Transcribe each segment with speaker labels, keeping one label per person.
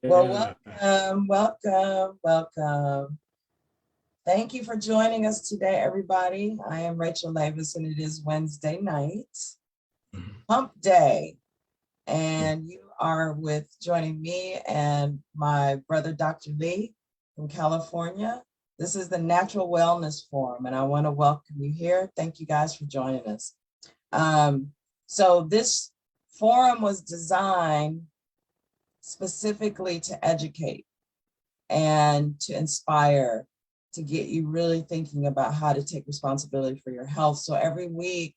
Speaker 1: Well,
Speaker 2: Yeah.
Speaker 1: welcome. Thank you for joining us today, everybody. I am Rachel Lavis, and it is Wednesday night, Hump Day. And you are joining me and my brother, Dr. Lee from California. This is the Natural Wellness Forum, and I want to welcome you here. Thank you guys for joining us. So this forum was designed specifically to educate and to inspire, to get you really thinking about how to take responsibility for your health. So every week,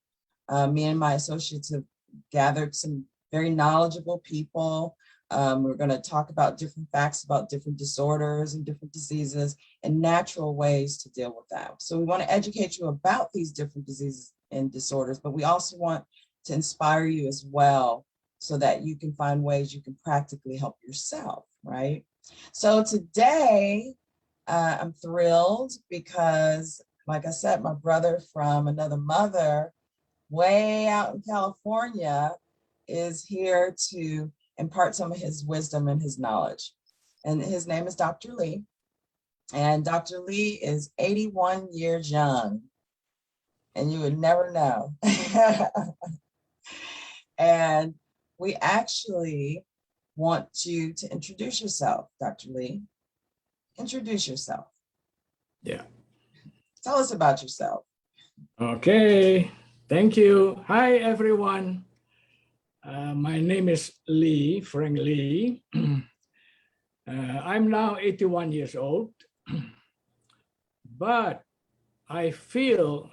Speaker 1: me and my associates have gathered some very knowledgeable people. We're going to talk about different facts about different disorders and different diseases and natural ways to deal with that. So we want to educate you about these different diseases and disorders, but we also want to inspire you as well so that you can find ways you can practically help yourself, right? So today, I'm thrilled because, like I said, my brother from another mother way out in California is here to impart some of his wisdom and his knowledge. And his name is Dr. Lee. And Dr. Lee is 81 years young. And you would never know. And we actually want you to introduce yourself, Dr. Lee. Introduce yourself.
Speaker 2: Yeah.
Speaker 1: Tell us about yourself.
Speaker 2: Okay. Thank you. Hi, everyone. My name is Lee, Frank Lee. I'm now 81 years old, but I feel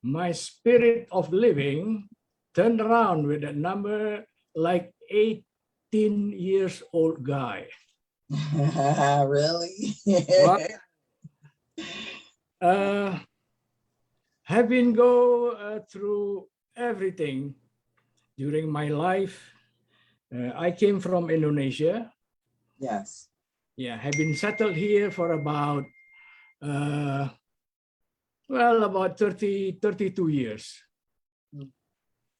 Speaker 2: my spirit of living turned around with a number like 18 years old guy.
Speaker 1: Really?
Speaker 2: Having go through everything during my life, I came from Indonesia.
Speaker 1: Yes.
Speaker 2: Yeah, have been settled here for about, about 32 years.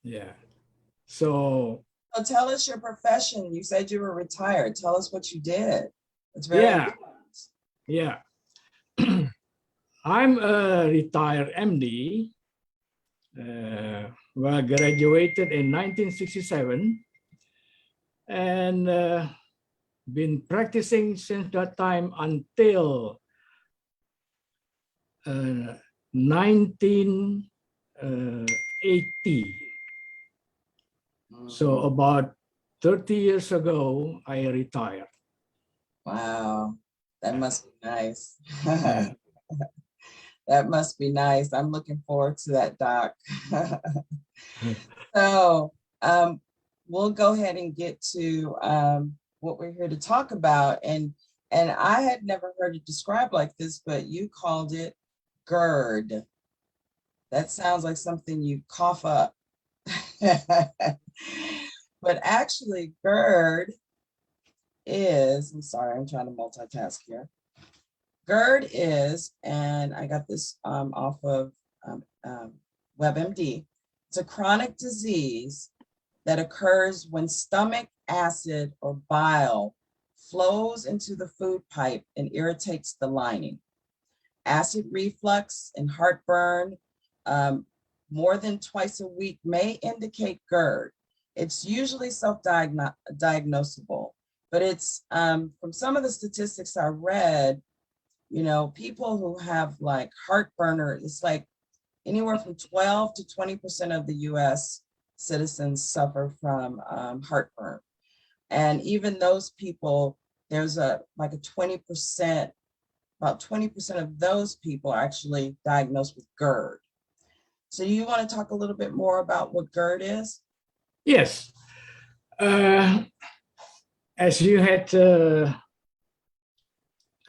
Speaker 2: Yeah. So
Speaker 1: tell us your profession. You said you were retired. Tell us what you did. It's very important.
Speaker 2: Yeah. I'm a retired MD. Graduated in 1967 and been practicing since that time until 1980. So about 30 years ago, I retired.
Speaker 1: Wow, that must be nice. That must be nice. I'm looking forward to that, Doc. So we'll go ahead and get to what we're here to talk about. And I had never heard it described like this, but you called it GIRD. That sounds like something you cough up. But actually, GERD is, I'm sorry, I'm trying to multitask here. GERD is, and I got this off of WebMD, it's a chronic disease that occurs when stomach acid or bile flows into the food pipe and irritates the lining. Acid reflux and heartburn more than twice a week may indicate GERD. It's usually self-diagnosable, but it's from some of the statistics I read, you know, people who have like heartburn, it's like anywhere from 12 to 20% of the US citizens suffer from heartburn. And even those people, there's like a 20%, about 20% of those people are actually diagnosed with GERD. So you want to talk a little bit more about what GERD is?
Speaker 2: Yes. As you had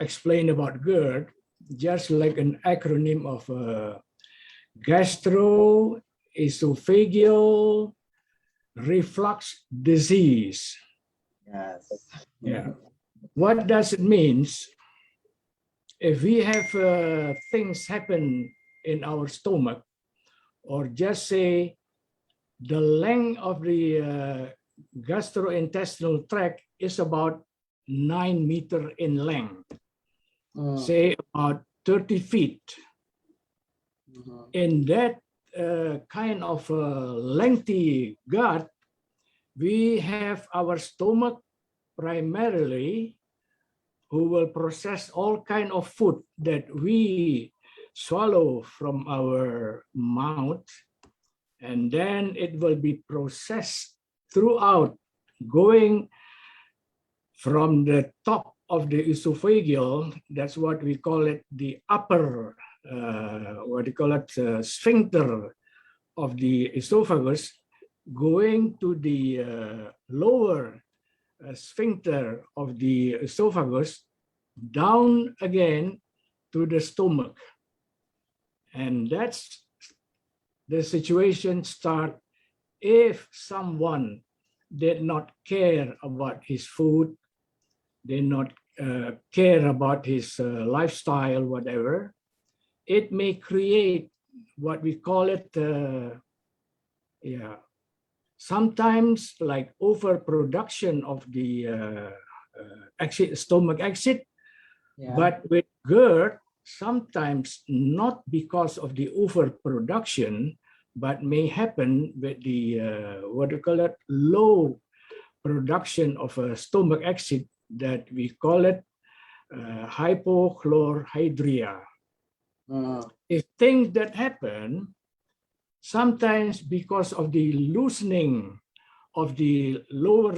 Speaker 2: explained about GERD, just like an acronym of Gastroesophageal reflux disease.
Speaker 1: Yes.
Speaker 2: Yeah. What does it mean? If we have things happen in our stomach, or just say the length of the gastrointestinal tract is about 9 meters in length,
Speaker 1: Mm.
Speaker 2: say about 30 feet.
Speaker 1: Mhm.
Speaker 2: In that kind of lengthy gut, we have our stomach primarily, who will process all kind of food that we swallow from our mouth, and then it will be processed throughout, going from the top of the esophageal, that's what we call it, the upper, sphincter of the esophagus, going to the lower sphincter of the esophagus, down again to the stomach. And that's the situation start if someone did not care about his food, did not care about his lifestyle, whatever. It may create what we call it, sometimes like overproduction of the stomach acid, but with GERD, sometimes not because of the overproduction, but may happen with the low production of a stomach acid, that we call it hypochlorhydria. If things that happen, sometimes because of the loosening of the lower,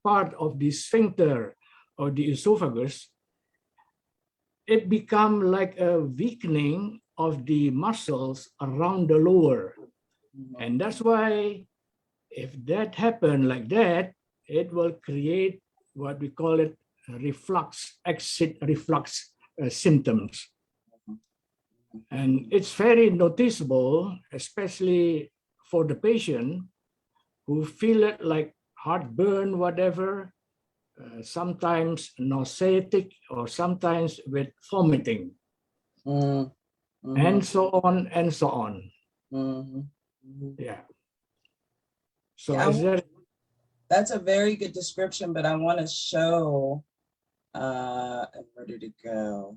Speaker 2: part of the sphincter of the esophagus, it becomes like a weakening of the muscles around the lower. And that's why if that happens like that, it will create what we call it reflux, acid reflux symptoms. And it's very noticeable, especially for the patient who feel it like heartburn, whatever, sometimes nauseatic, or sometimes with vomiting, and so on and so on. Yeah. So
Speaker 1: yeah, that's a very good description, but I want to show, where did it go?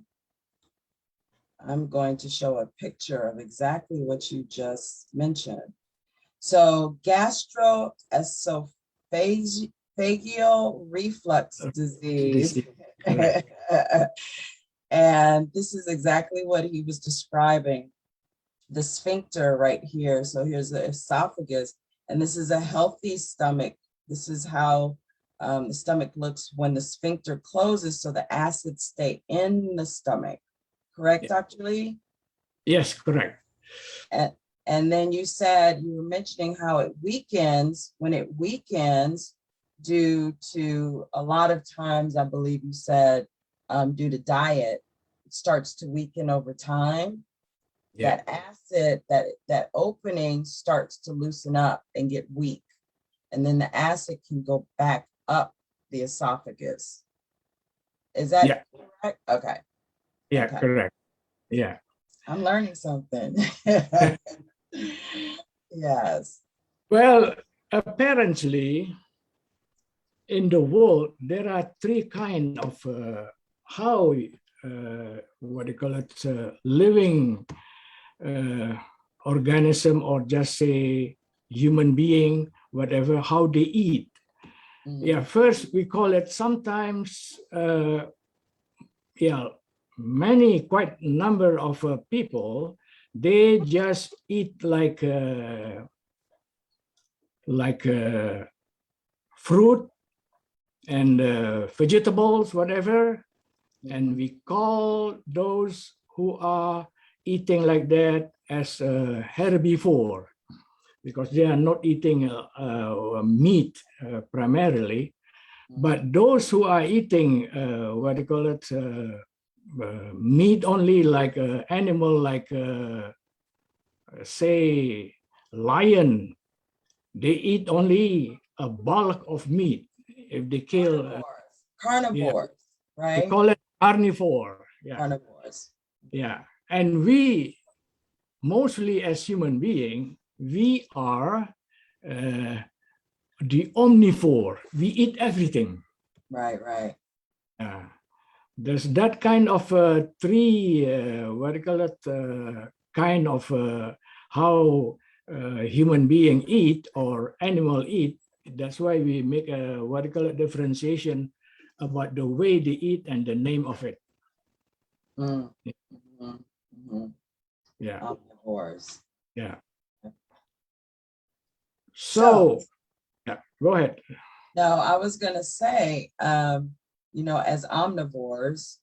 Speaker 1: I'm going to show a picture of exactly what you just mentioned. So gastroesophageal reflux disease. And this is exactly what he was describing. The sphincter right here. So here's the esophagus, and this is a healthy stomach. This is how the stomach looks when the sphincter closes, so the acids stay in the stomach. Correct, Dr. Lee?
Speaker 2: Yes, correct.
Speaker 1: And then you said, you were mentioning how it weakens. When it weakens, due to a lot of times, I believe you said, due to diet, it starts to weaken over time. Yeah. That acid, that opening starts to loosen up and get weak. And then the acid can go back up the esophagus. Is that correct? Okay.
Speaker 2: Yeah,
Speaker 1: okay.
Speaker 2: Correct. Yeah.
Speaker 1: I'm learning something. Yes.
Speaker 2: Well, apparently, in the world, there are three kinds of how, living organism, or just say human being, whatever, how they eat. Yeah, first we call it sometimes, quite number of people, they just eat like fruit and vegetables, whatever. And we call those who are eating like that as herbivore, because they are not eating meat primarily. But those who are eating meat only, like animal, like say lion, they eat only a bulk of meat. If they kill
Speaker 1: carnivores, right?
Speaker 2: They call it carnivore. Yeah.
Speaker 1: Carnivores.
Speaker 2: Yeah. And we, mostly as human beings, we are the omnivore. We eat everything.
Speaker 1: Right, right.
Speaker 2: There's that kind of three, what do you call it, kind of how human being eat or animal eat. That's why we make a what do you call it, differentiation about the way they eat and the name of it.
Speaker 1: Mm. Mm-hmm. Mm-hmm.
Speaker 2: Yeah.
Speaker 1: Omnivores.
Speaker 2: Yeah. So yeah, go ahead.
Speaker 1: No, I was going to say, you know, as omnivores,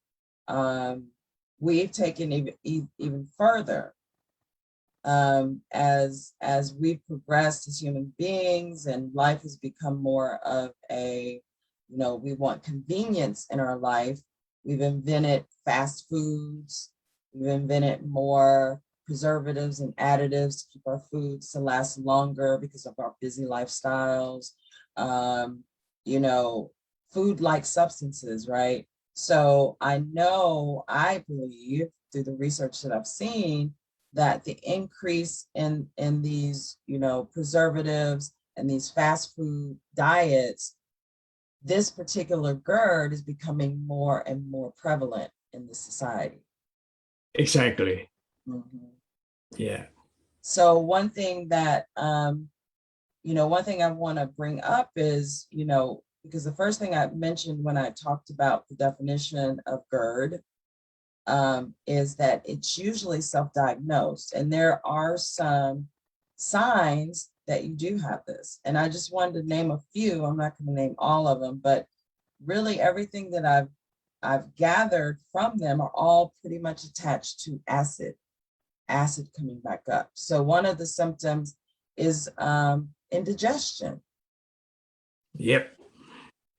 Speaker 1: we've taken even further as we've progressed as human beings, and life has become more of a, you know, we want convenience in our life. We've invented fast foods. We've invented more preservatives and additives to keep our foods to last longer because of our busy lifestyles. You know, food-like substances, right? So I believe through the research that I've seen that the increase in these, you know, preservatives and these fast food diets, this particular GERD is becoming more and more prevalent in the society.
Speaker 2: Exactly.
Speaker 1: Mm-hmm.
Speaker 2: Yeah.
Speaker 1: So one thing that, you know, one thing I want to bring up is, you know, because the first thing I mentioned when I talked about the definition of GERD is that it's usually self-diagnosed, and there are some signs that you do have this. And I just wanted to name a few. I'm not going to name all of them, but really everything that I've gathered from them are all pretty much attached to acid coming back up. So one of the symptoms is indigestion.
Speaker 2: Yep.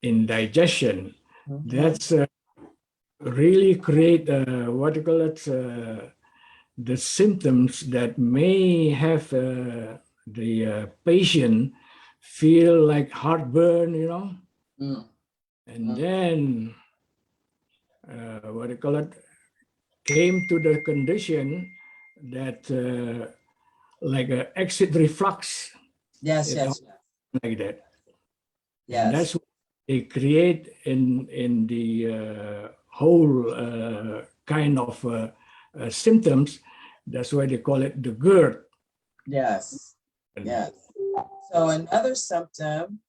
Speaker 2: Indigestion.
Speaker 1: Mm-hmm.
Speaker 2: That's really create what do you call it, the symptoms that may have the patient feel like heartburn, you know, and then what do you call it, came to the condition that like acid reflux.
Speaker 1: Yes, yes,
Speaker 2: like that.
Speaker 1: yes.
Speaker 2: And that's what they create in the whole kind of symptoms. That's why they call it the GERD.
Speaker 1: Yes, yes. So another symptom,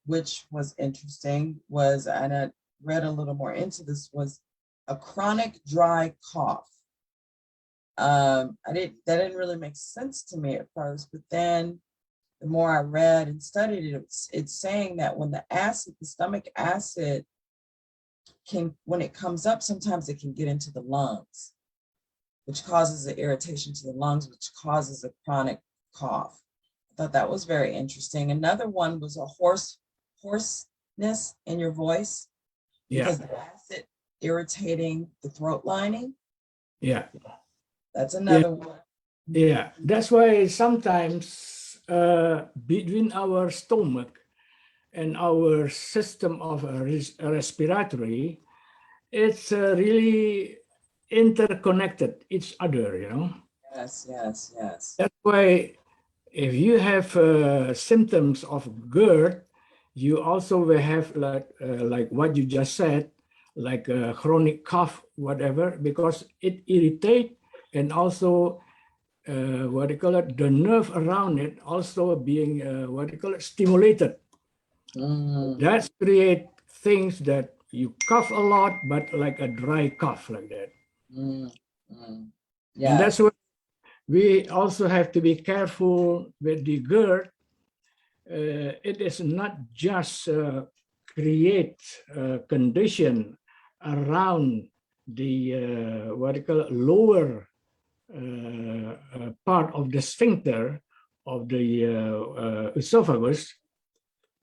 Speaker 1: which was interesting, was, and I read a little more into this, was a chronic dry cough. That didn't really make sense to me at first, but then the more I read and studied it, it's saying that when the stomach acid when it comes up, sometimes it can get into the lungs, which causes an irritation to the lungs, which causes a chronic cough. I thought that was very interesting. Another one was a hoarseness in your voice because the acid irritating the throat lining.
Speaker 2: Yeah.
Speaker 1: That's another one.
Speaker 2: Yeah, that's why sometimes between our stomach and our system of respiratory, it's really interconnected each other, you know.
Speaker 1: Yes, yes, yes.
Speaker 2: That's why if you have symptoms of GERD, you also will have like what you just said, like a chronic cough, whatever, because it irritates and also what do you call it, the nerve around it also being what do you call it, stimulated. That create things that you cough a lot, but like a dry cough like that.
Speaker 1: Yeah.
Speaker 2: And that's what we also have to be careful with the GERD. It is not just create a condition around the what do you call it, lower part of the sphincter of the esophagus.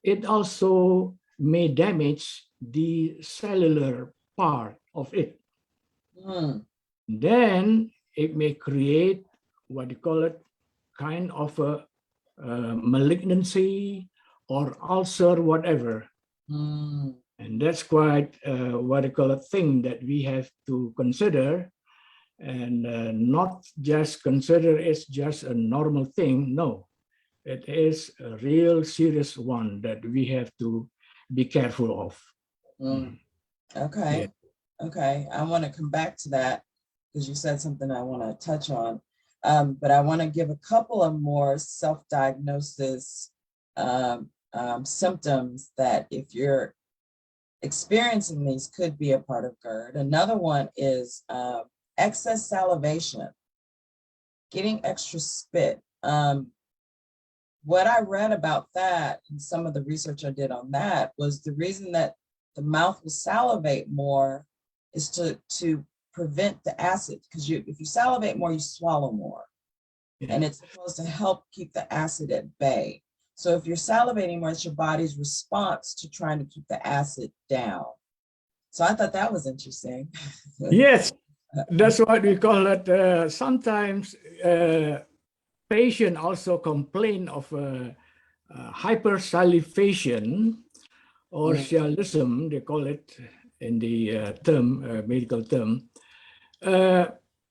Speaker 2: It also may damage the cellular part of it. Then it may create what you call it, kind of a malignancy or ulcer, whatever. And that's quite what you call a thing that we have to consider, and not just consider it's just a normal thing. No, it is a real serious one that we have to be careful of.
Speaker 1: Okay.
Speaker 2: Yeah.
Speaker 1: Okay. I want to come back to that because you said something I want to touch on. But I want to give a couple of more self-diagnosis symptoms that if you're experiencing these could be a part of GERD. Another one is excess salivation, getting extra spit. What I read about that and some of the research I did on that was the reason that the mouth will salivate more is to prevent the acid, because if you salivate more, you swallow more.
Speaker 2: Yeah.
Speaker 1: And it's supposed to help keep the acid at bay. So if you're salivating more, it's your body's response to trying to keep the acid down. So I thought that was interesting.
Speaker 2: Yes, that's what we call it. Sometimes patient also complain of hypersalivation or sialism, they call it in the medical term.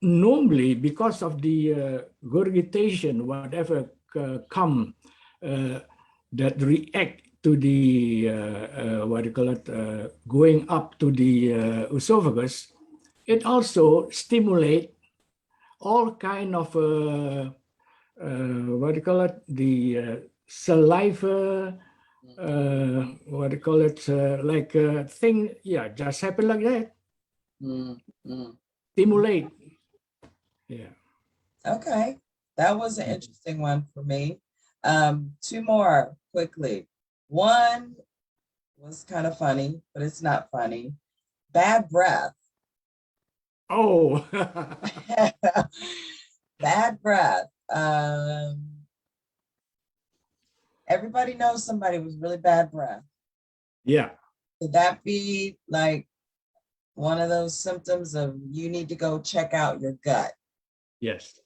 Speaker 2: Normally, because of the gurgitation, whatever come that react to the what do you call it, going up to the esophagus, it also stimulate all kind of what do you call it, the saliva, what do you call it, like a thing, yeah, just happen like that. Stimulate. Yeah.
Speaker 1: Okay, that was an interesting one for me. Two more quickly. One was kind of funny, but it's not funny. Bad breath.
Speaker 2: Oh.
Speaker 1: Bad breath. Everybody knows somebody with really bad breath.
Speaker 2: Yeah.
Speaker 1: Could that be like one of those symptoms of you need to go check out your gut?
Speaker 2: Yes.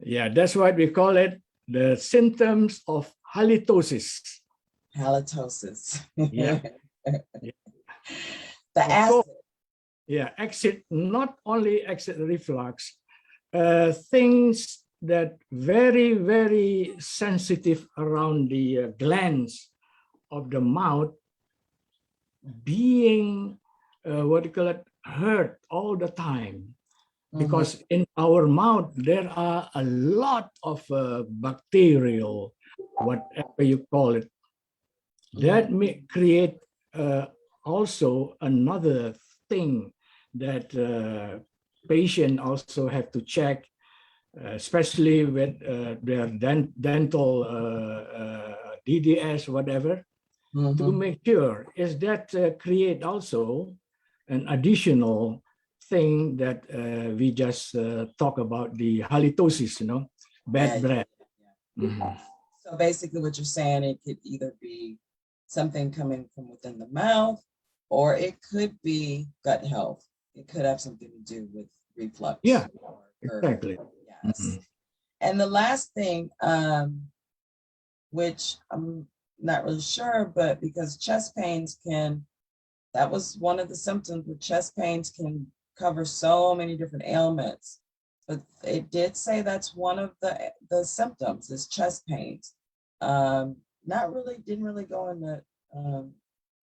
Speaker 2: Yeah, that's what we call it, the symptoms of halitosis.
Speaker 1: Halitosis.
Speaker 2: Yeah. Yeah.
Speaker 1: The acid.
Speaker 2: Yeah, acid, not only acid reflux, things that very, very sensitive around the glands of the mouth being, what do you call it, hurt all the time. Because in our mouth, there are a lot of bacterial, whatever you call it, that may create also another thing that patient also have to check, especially with their dental DDS, whatever, to make sure is that create also an additional thing that we just talk about, the halitosis, you know, bad breath.
Speaker 1: So basically what you're saying, it could either be something coming from within the mouth, or it could be gut health. It could have something to do with reflux.
Speaker 2: Yeah, exactly.
Speaker 1: Yes. And the last thing, which I'm not really sure, but because chest pains that was one of the symptoms, with chest pains can cover so many different ailments. But it did say that's one of the symptoms is chest pains. Didn't really go into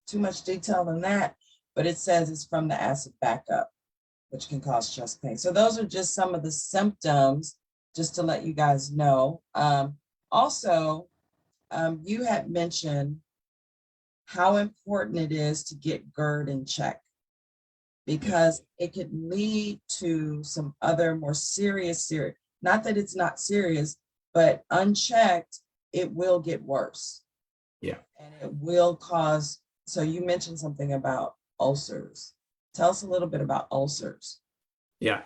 Speaker 1: too much detail on that, but it says it's from the acid backup, which can cause chest pain. So those are just some of the symptoms, just to let you guys know. Also, you had mentioned how important it is to get GERD in check, because it could lead to some other more serious, not that it's not serious, but unchecked, it will get worse.
Speaker 2: Yeah.
Speaker 1: And it will cause, so you mentioned something about ulcers. Tell us a little bit about ulcers.
Speaker 2: Yeah.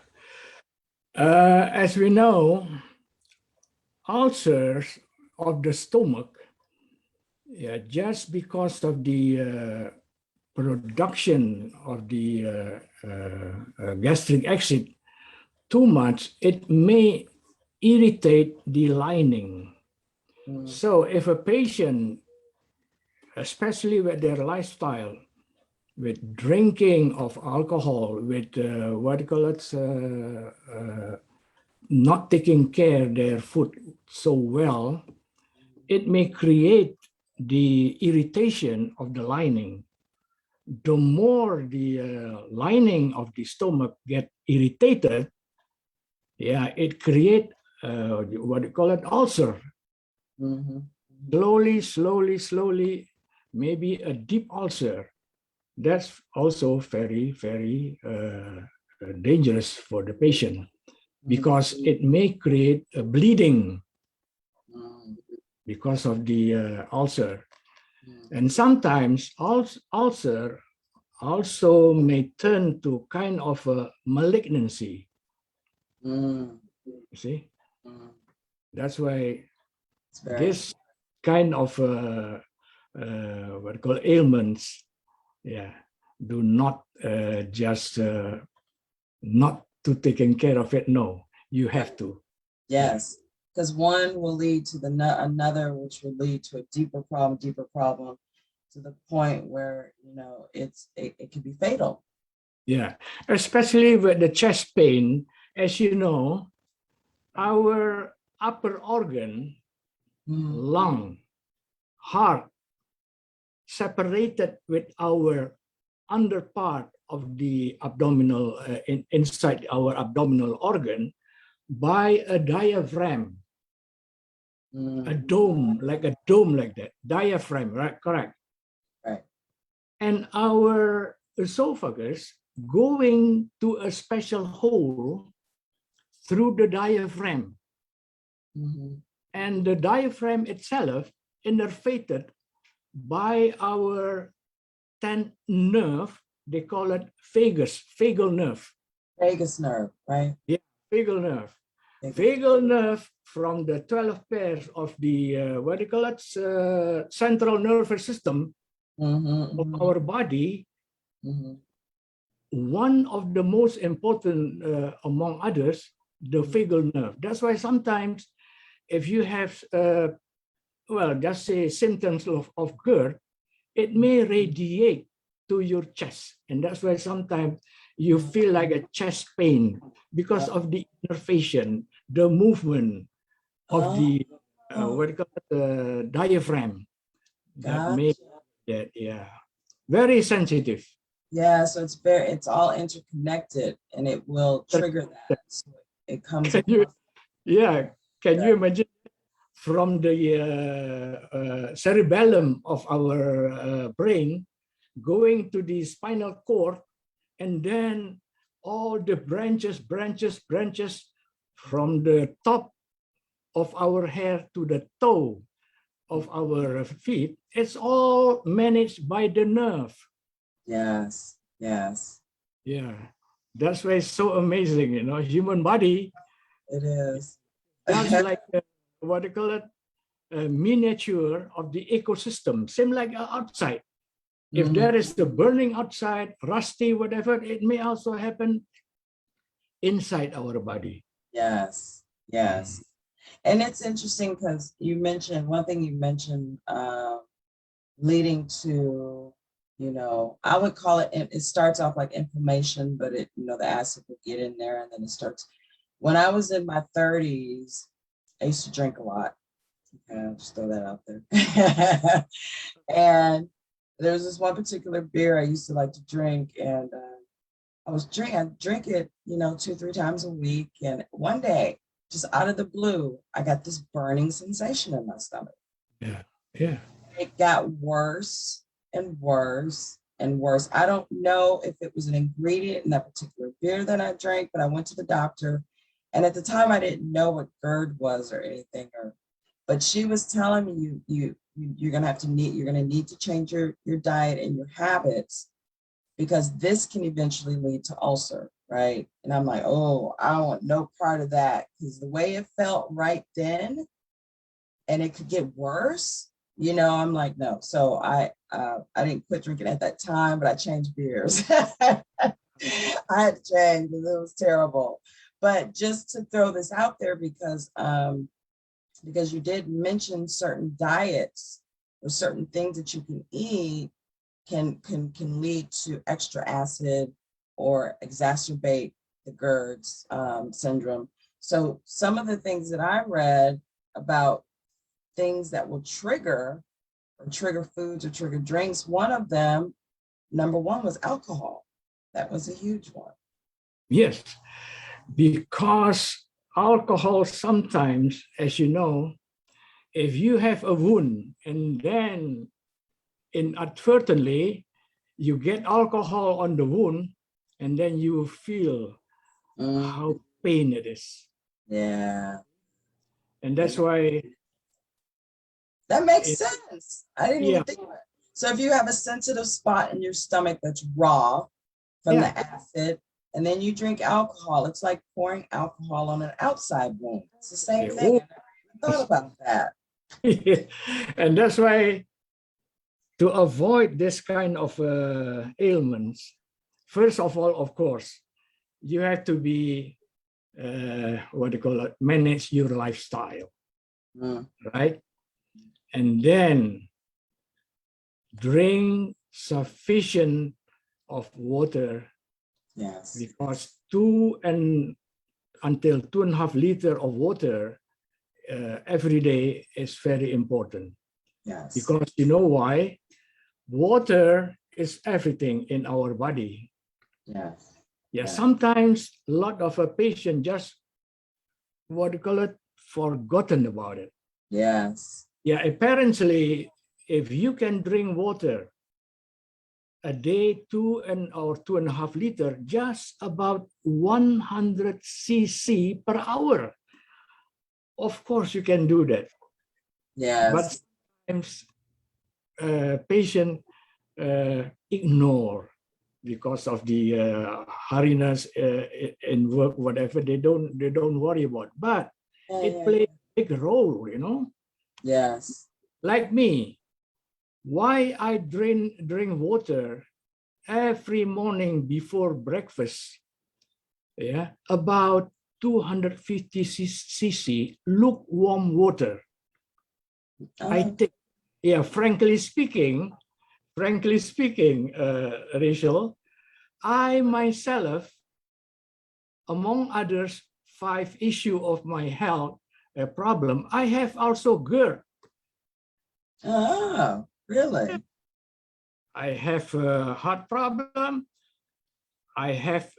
Speaker 2: As we know, ulcers of the stomach, yeah, just because of the production of the gastric acid too much, it may irritate the lining. So if a patient, especially with their lifestyle, with drinking of alcohol, with what do you call it, not taking care of their food so well, it may create the irritation of the lining. The more the lining of the stomach get irritated, yeah, it create what do you call it, ulcer. Slowly, maybe a deep ulcer. That's also very, very dangerous for the patient because it may create a bleeding because of the ulcer. And sometimes ulcer also may turn to kind of a malignancy. You see? That's why this kind of what you call ailments, yeah, do not just not to taking care of it. No, you have to.
Speaker 1: Yes, because one will lead to another, which will lead to a deeper problem, to the point where, you know, it can be fatal.
Speaker 2: Yeah, especially with the chest pain. As you know, our upper organ, lung, heart, separated with our under part of the abdominal, inside our abdominal organ by a diaphragm, a dome like that, diaphragm, right? Correct.
Speaker 1: Right.
Speaker 2: And our esophagus going to a special hole through the diaphragm. And the diaphragm itself innervated by our 10th nerve, they call it vagal nerve.
Speaker 1: Vagus nerve, right?
Speaker 2: Yeah, vagal nerve. Vagal nerve from the 12 pairs of the, what do you call it, central nervous system of our body. One of the most important, among others, the vagal nerve. That's why sometimes if you have, well, just say symptoms of GERD, it may radiate to your chest. And that's why sometimes you feel like a chest pain because of the innervation, the movement of the, what do you call it, the diaphragm. That may, yeah, very sensitive.
Speaker 1: Yeah, so it's all interconnected and it will trigger that. So it comes.
Speaker 2: Can you imagine from the cerebellum of our brain going to the spinal cord, and then all the branches from the top of our hair to the toe of our feet, it's all managed by the nerve.
Speaker 1: Yes.
Speaker 2: Yeah, that's why it's so amazing, you know, human body.
Speaker 1: It is.
Speaker 2: Just like, what do you call it, a miniature of the ecosystem, same like outside. If there is the burning outside, rusty, whatever, it may also happen inside our body.
Speaker 1: Yes. And it's interesting because you mentioned, one thing you mentioned, leading to, you know, I would call it, it starts off like inflammation, but it, you know, the acid will get in there and then it starts. When I was in my 30s, I used to drink a lot. Okay, I'll just throw that out there. And there was this one particular beer I used to like to drink, and I drink it, you know, 2-3 times a week. And one day, just out of the blue, I got this burning sensation in my stomach.
Speaker 2: Yeah.
Speaker 1: It got worse and worse and worse. I don't know if it was an ingredient in that particular beer that I drank, but I went to the doctor. And at the time, I didn't know what GERD was or anything, but she was telling me you're gonna need to change your diet and your habits, because this can eventually lead to ulcer, right? And I'm like, oh, I don't want no part of that, because the way it felt right then, and it could get worse, you know. I'm like, no. So I didn't quit drinking at that time, but I changed beers. I had to change because it was terrible. But just to throw this out there, because you did mention certain diets or certain things that you can eat can lead to extra acid or exacerbate the GERD's syndrome. So some of the things that I read about things that will trigger foods or trigger drinks. One of them, number one, was alcohol. That was a huge one.
Speaker 2: Yes, because alcohol sometimes, as you know, if you have a wound and then inadvertently you get alcohol on the wound and then you feel how pain it is.
Speaker 1: Yeah.
Speaker 2: And that's why.
Speaker 1: That makes sense. I didn't even think of it. So if you have a sensitive spot in your stomach that's raw from the acid, and then you drink alcohol, it's like pouring alcohol on an outside wound. It's the same thing. I never thought about that.
Speaker 2: And that's why, to avoid this kind of ailments, first of all, of course, you have to be, manage your lifestyle, right? And then drink sufficient of water.
Speaker 1: Yes.
Speaker 2: Because 2 until 2.5 liters of water every day is very important.
Speaker 1: Yes.
Speaker 2: Because you know why? Water is everything in our body.
Speaker 1: Yes.
Speaker 2: Yeah, sometimes a lot of a patient just forgotten about it.
Speaker 1: Yes.
Speaker 2: Yeah, apparently, if you can drink water a day, 2.5 liters, just about 100 cc per hour. Of course, you can do that.
Speaker 1: Yes.
Speaker 2: But sometimes patient ignore because of the hurriness in work, whatever. They don't worry about. But it plays a big role, you know.
Speaker 1: Yes.
Speaker 2: Like me, why I drink water every morning before breakfast, yeah, about 250 cc lukewarm water. I think, yeah, frankly speaking, Rachel, I myself, among others, 5 issues of my health problem, I have also GERD.
Speaker 1: Oh, really?
Speaker 2: I have a heart problem. I have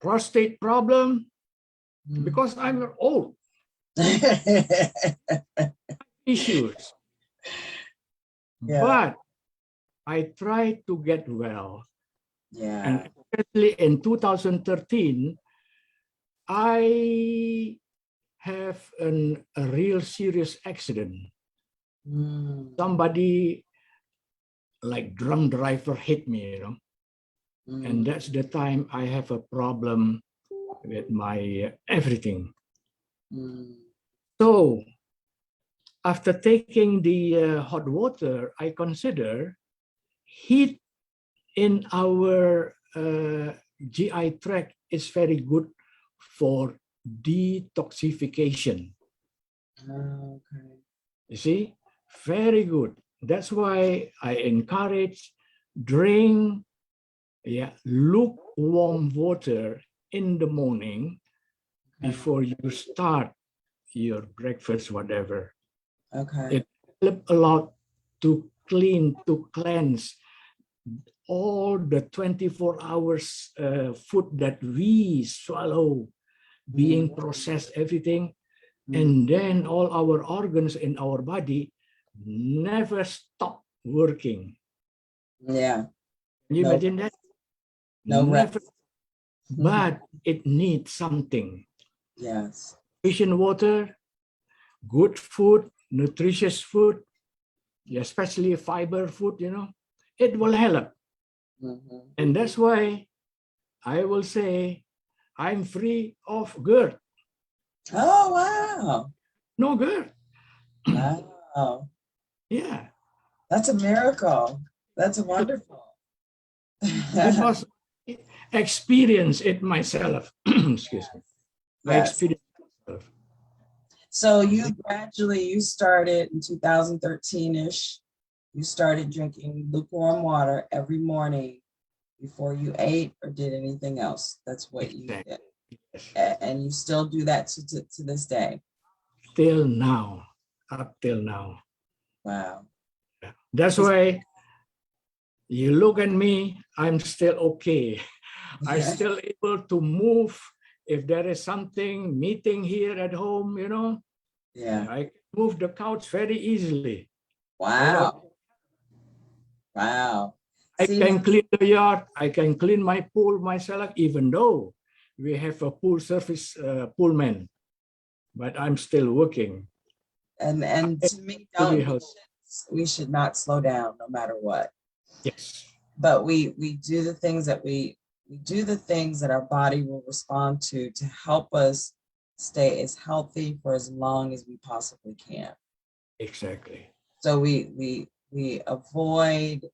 Speaker 2: prostate problem, because I'm old. Issues. But I try to get well.
Speaker 1: Yeah.
Speaker 2: And especially in 2013, I have a real serious accident. Somebody like drunk driver hit me, you know. And that's the time I have a problem with my everything. So after taking the hot water, I consider heat in our GI tract is very good for detoxification.
Speaker 1: Okay.
Speaker 2: You see, very good. That's why I encourage drink lukewarm water in the morning before you start your breakfast, whatever.
Speaker 1: Okay.
Speaker 2: It helps a lot to cleanse all the 24 hours food that we swallow, being processed, everything. And then all our organs in our body never stop working.
Speaker 1: Yeah.
Speaker 2: Can you imagine that?
Speaker 1: No
Speaker 2: never.
Speaker 1: rest.
Speaker 2: But it needs something.
Speaker 1: Yes.
Speaker 2: Sufficient water, good food, nutritious food, especially fiber food, you know, it will help. And that's why I will say I'm free of GERD.
Speaker 1: Oh, wow.
Speaker 2: No GERD.
Speaker 1: Wow.
Speaker 2: Yeah.
Speaker 1: That's a miracle. That's wonderful.
Speaker 2: Because I experienced it myself. Excuse me. I experienced it myself.
Speaker 1: So you started in 2013-ish. You started drinking lukewarm water every morning before you ate or did anything else. That's what you did. And you still do that to this day.
Speaker 2: till now, up till now.
Speaker 1: Wow.
Speaker 2: That's why you look at me, I'm still okay. I'm still able to move. If there is something meeting here at home, you know,
Speaker 1: Yeah.
Speaker 2: I can move the couch very easily.
Speaker 1: Wow. Wow.
Speaker 2: I
Speaker 1: See,
Speaker 2: can clean the yard. I can clean my pool myself, even though we have a pool service poolman, but I'm still working.
Speaker 1: and to me, we should not slow down no matter what.
Speaker 2: Yes.
Speaker 1: But we do the things that we do the things that our body will respond to help us stay as healthy for as long as we possibly can.
Speaker 2: Exactly.
Speaker 1: So we avoid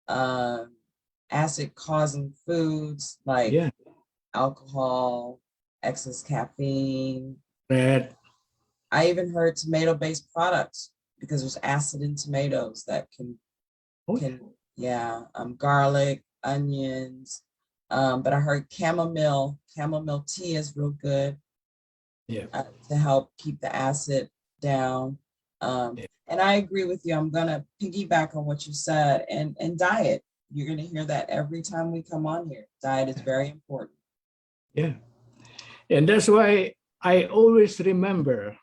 Speaker 1: acid causing foods like alcohol, excess caffeine.
Speaker 2: Red.
Speaker 1: I even heard tomato-based products because there's acid in tomatoes that can garlic, onions. But I heard chamomile tea is real good to help keep the acid down. And I agree with you. I'm gonna piggyback on what you said and diet. You're gonna hear that every time we come on here. Diet is very important.
Speaker 2: Yeah. And that's why I always remember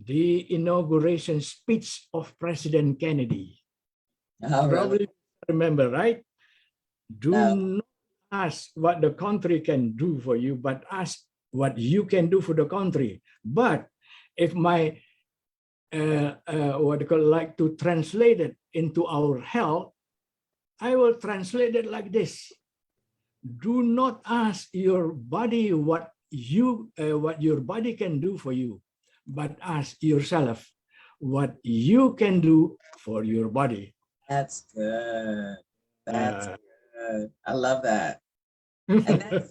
Speaker 2: the inauguration speech of President Kennedy.
Speaker 1: Oh,
Speaker 2: Probably remember, right? Do
Speaker 1: No.
Speaker 2: not ask what the country can do for you, but ask what you can do for the country. But if my like to translate it into our health, I will translate it like this: do not ask your body what your body can do for you, but ask yourself what you can do for your body.
Speaker 1: That's good. That's good. I love that. And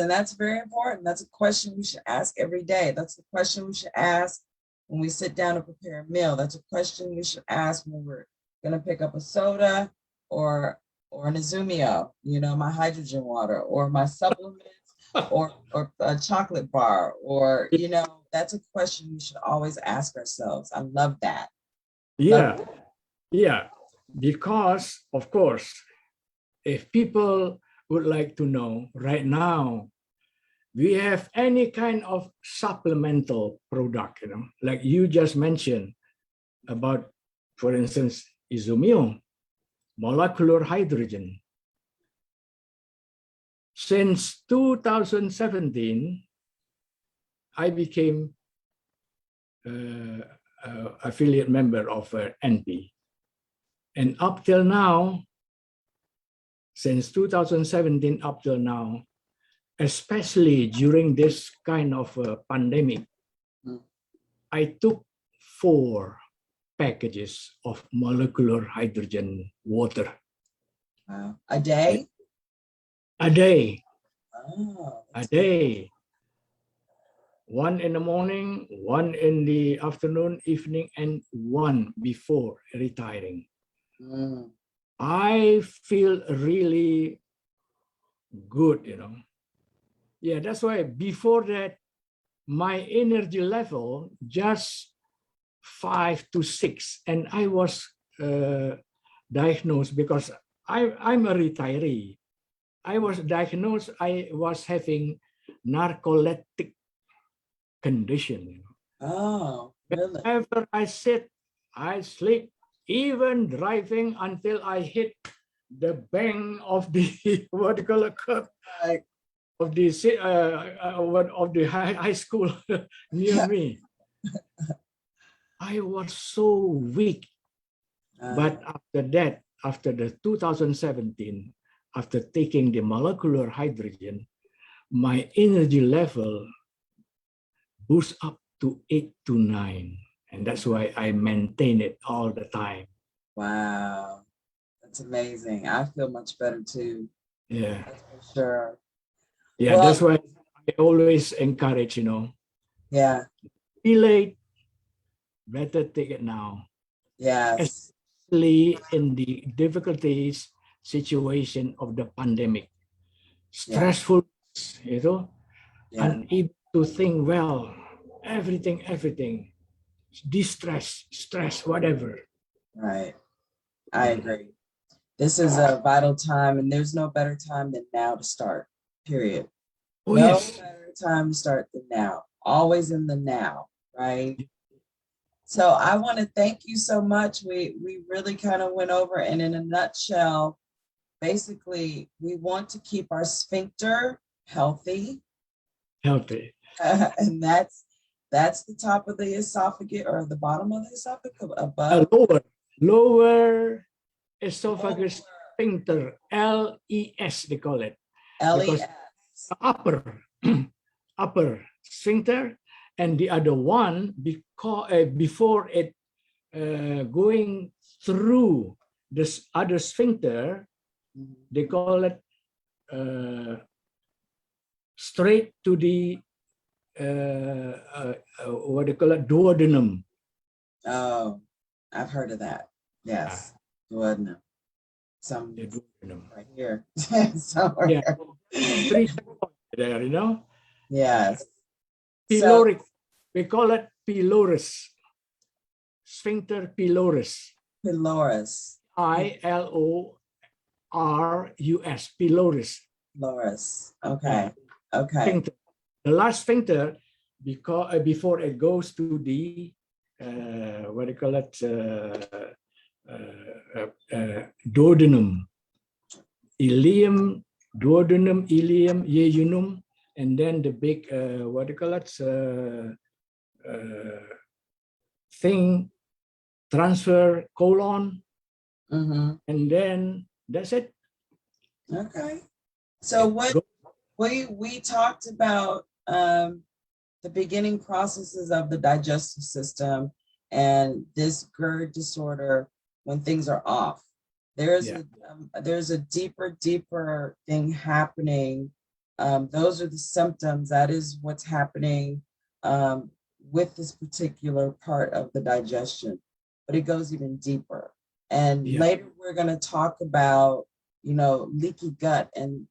Speaker 1: that's very important. That's a question we should ask every day. That's the question we should ask when we sit down to prepare a meal. That's a question we should ask when we're going to pick up a soda or an Izumio, you know, my hydrogen water, or my supplements, or a chocolate bar, or, you know, that's a question we should always ask ourselves. I love that.
Speaker 2: Yeah, because of course, if people would like to know right now, we have any kind of supplemental product, you know, like you just mentioned about, for instance, Izumio, molecular hydrogen. Since 2017, I became affiliate member of NP. And up till now, since 2017 up till now, especially during this kind of pandemic, I took 4 packages of molecular hydrogen water.
Speaker 1: A day?
Speaker 2: A day.
Speaker 1: Oh,
Speaker 2: a day. 1 in the morning, 1 in the afternoon, evening, and 1 before retiring. I feel really good, you know. Yeah, that's why before that, my energy level just 5 to 6, and I was diagnosed because I'm a retiree. I was diagnosed, I was having narcoleptic condition.
Speaker 1: Oh, really?
Speaker 2: Whenever I sit, I sleep, even driving until I hit the bank of the what do you call it, of the high school near me. I was so weak. But after that, after the 2017, after taking the molecular hydrogen, my energy level boosts up to 8 to 9. And that's why I maintain it all the time.
Speaker 1: Wow. That's amazing. I feel much better too.
Speaker 2: Yeah.
Speaker 1: That's for sure.
Speaker 2: Yeah, well, that's why I always encourage, you know.
Speaker 1: Yeah.
Speaker 2: Be late, better take it now.
Speaker 1: Yes.
Speaker 2: Especially in the difficulties situation of the pandemic. Stressful, you know, unable to think well. everything, distress, stress, whatever.
Speaker 1: Right. I agree. This is a vital time, and there's no better time than now to start, period.
Speaker 2: Oh,
Speaker 1: No
Speaker 2: yes.
Speaker 1: better time to start than now. Always in the now, right? So I want to thank you so much. We really kind of went over, and in a nutshell, basically, we want to keep our sphincter healthy.
Speaker 2: Healthy.
Speaker 1: And that's the top of the esophagus or the bottom of the esophagus above.
Speaker 2: Lower esophagus sphincter, LES they call it.
Speaker 1: LES.
Speaker 2: Upper sphincter, and the other one, because before it going through this other sphincter, they call it straight to the what they call it, duodenum.
Speaker 1: Oh, I've heard of that. Yes, duodenum. Some
Speaker 2: Duodenum.
Speaker 1: right here. Somewhere.
Speaker 2: Yeah. 3 there, you know.
Speaker 1: Yes.
Speaker 2: Pyloric. We call it pylorus. Sphincter pylorus.
Speaker 1: Pylorus.
Speaker 2: ILORUS. Pylorus.
Speaker 1: Pylorus. Okay. Okay.
Speaker 2: Sphincter. The last sphincter, because before it goes to the what do you call it, duodenum, ileum, duodenum, ileum, jejunum, and then the big what do you call it, thing, transfer colon, and then that's it.
Speaker 1: Okay. So what we talked about the beginning processes of the digestive system and this GERD disorder when things are off. There's a deeper thing happening. Those are the symptoms. That is what's happening with this particular part of the digestion, but it goes even deeper. And later we're going to talk about, you know, leaky gut and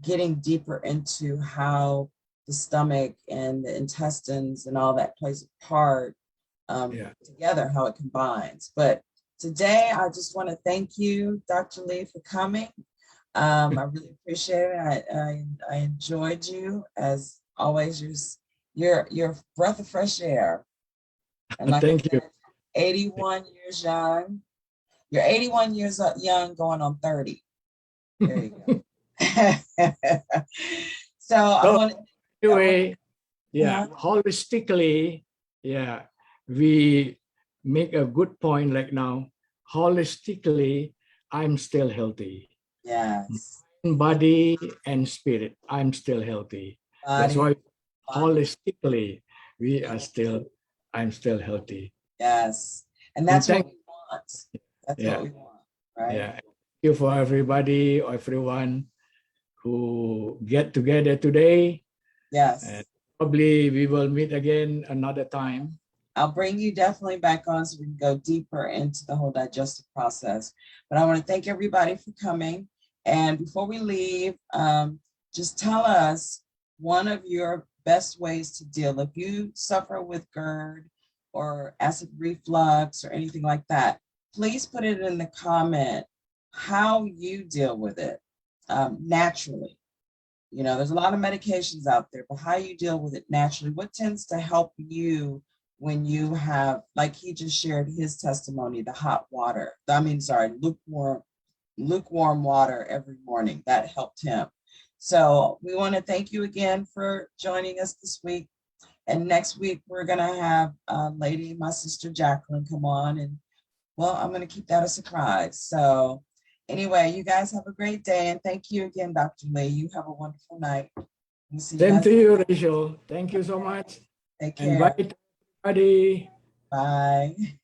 Speaker 1: getting deeper into how the stomach and the intestines and all that plays a part together, how it combines. But today, I just want to thank you, Dr. Lee, for coming. I really appreciate it. I enjoyed you as always. You're a breath of fresh air. And like
Speaker 2: thank you.
Speaker 1: 81 years young. You're 81 years young, going on 30. There you go. So I want to.
Speaker 2: Anyway, holistically, we make a good point like now. Holistically, I'm still healthy.
Speaker 1: Yes.
Speaker 2: Body and spirit, I'm still healthy. That's why holistically, I'm still healthy.
Speaker 1: Yes. And that's what we want. That's what we want, right?
Speaker 2: Yeah. Thank you for everybody, everyone who get together today.
Speaker 1: Yes.
Speaker 2: And probably we will meet again another time.
Speaker 1: I'll bring you definitely back on so we can go deeper into the whole digestive process. But I want to thank everybody for coming. And before we leave, just tell us one of your best ways to deal. If you suffer with GERD or acid reflux or anything like that, please put it in the comment how you deal with it naturally. You know, there's a lot of medications out there, but how you deal with it naturally. What tends to help you when you have, like he just shared his testimony, the hot water, lukewarm water every morning, that helped him. So we want to thank you again for joining us this week. And next week, we're going to have my sister Jacqueline, come on. And well, I'm going to keep that a surprise. So anyway, you guys have a great day. And thank you again, Dr. Lee. You have a wonderful night.
Speaker 2: Same to you, Rachel. Thank you so much.
Speaker 1: Take care.
Speaker 2: And bye, everybody.
Speaker 1: Bye.